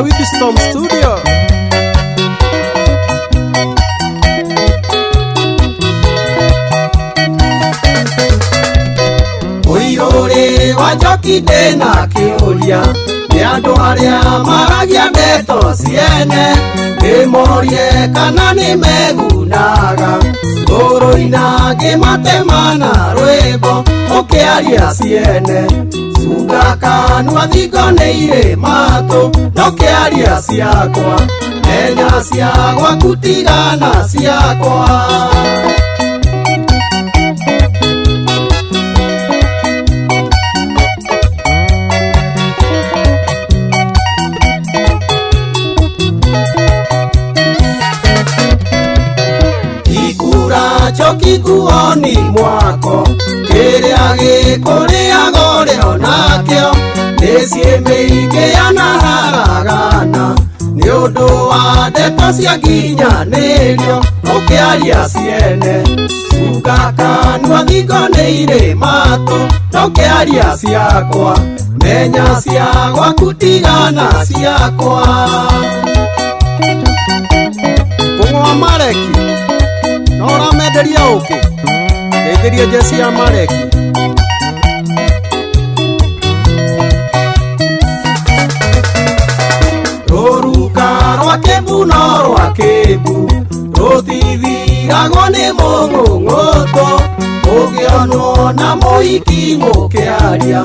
kutoka Widstorm Studio. Muiruri wa njoki ndina kiuria ni andu aria maragia ndeto ciene, ngimorie kana ni megunaga nguru-ina ngimatemana rwimbo ukiaria ciene. Cunga kanua thingo ni irĩmatũ nũkĩaria ciakwa, menya cia gwaku tigana ciakwa. Choki nguoni mwako kĩrĩa gĩkũrĩaga ũrĩo nakĩo nĩ ciĩmĩingĩana haragana nĩ ũndũ wa ndeto cia nginyanĩrio ũkĩaria ciene. Cunga kanua thingo nĩ irĩmatũ ndũkĩaria ciakwa, menya cia gwaku tigana ciakwa. Kũng'ũa Mareki no ũramenderia ũkĩ? Ndeithĩria jeci ya Mareki. Rũruka rwa Kĩmbu no rwa Kĩmbu rũtithiragwo nĩ mũng'ũng'ũtũ, ũngĩonwo na mũhiki mũkĩaria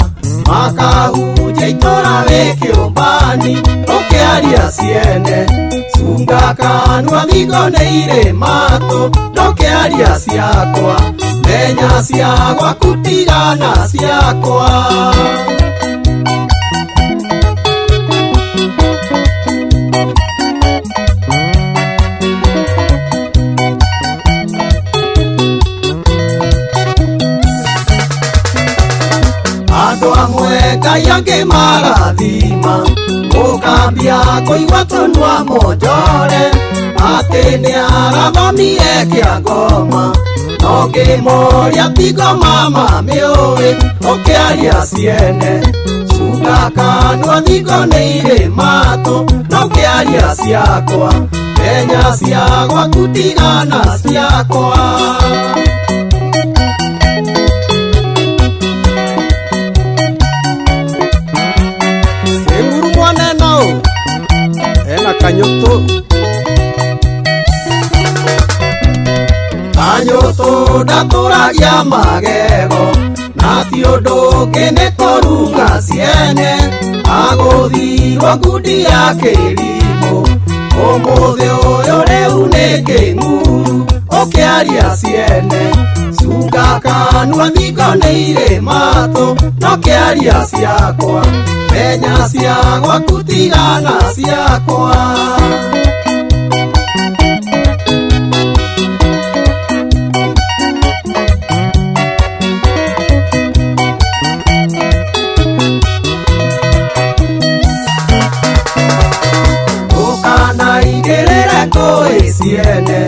makahunjia itũra wĩ kĩũmbani ũkĩaria ciene. Cunga kanua thingo nĩ irĩmatũ ndũkĩaria ciakwa, menya cia gwaku tigana ciakwa. Andũ amwe Ngai angĩmarathima ũkambia kũigua tũnua monjore atĩ nĩarathomire kĩangoma, no ngĩmoria ti ngoma mamĩũĩ ũkĩaria ciene. Cunga kanua thingo nĩ irĩmatũ ndũkĩaria ciakwa, menya cia gwaku tigana ciakwa. Kanyũtũ Kanyũtũ ndatũragia magego na ti ũndũ ũngĩ nĩ kũrunga ciene, agũthirwo ngundi ya kĩrimũ ũmũthĩ ũyũ rĩu nĩ kĩng'uru ũkĩaria ciene. Cunga kanua thingo nĩ irĩmatũ ndũkĩaria ciakwa, menya cia gwaku tigana ciakwa. Ndũkanaigĩrĩre ngũĩ ciene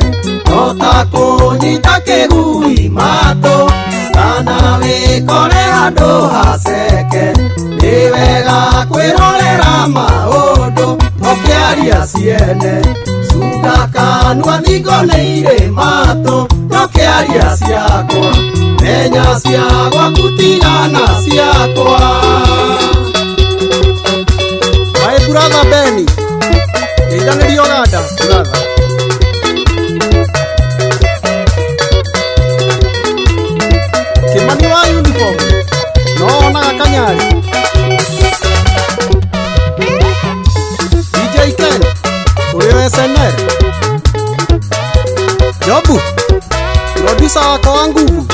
no ta kũnyita kĩgui matũ, kana wĩkore handũ haceke. Nĩ wega kwĩrorera maũndũ ũkĩaria ciene. Cunga kanua thingo nĩ irĩmatũ ndũkĩaria ciakwa, menya cia gwaku tigana ciakwa. My brother Benny, ndeithanĩria Uganda brother. Kĩmani wa uniform no onaga kanyari. DJ Ken ũrĩ SNL. Jobu producer wako wa nguvu.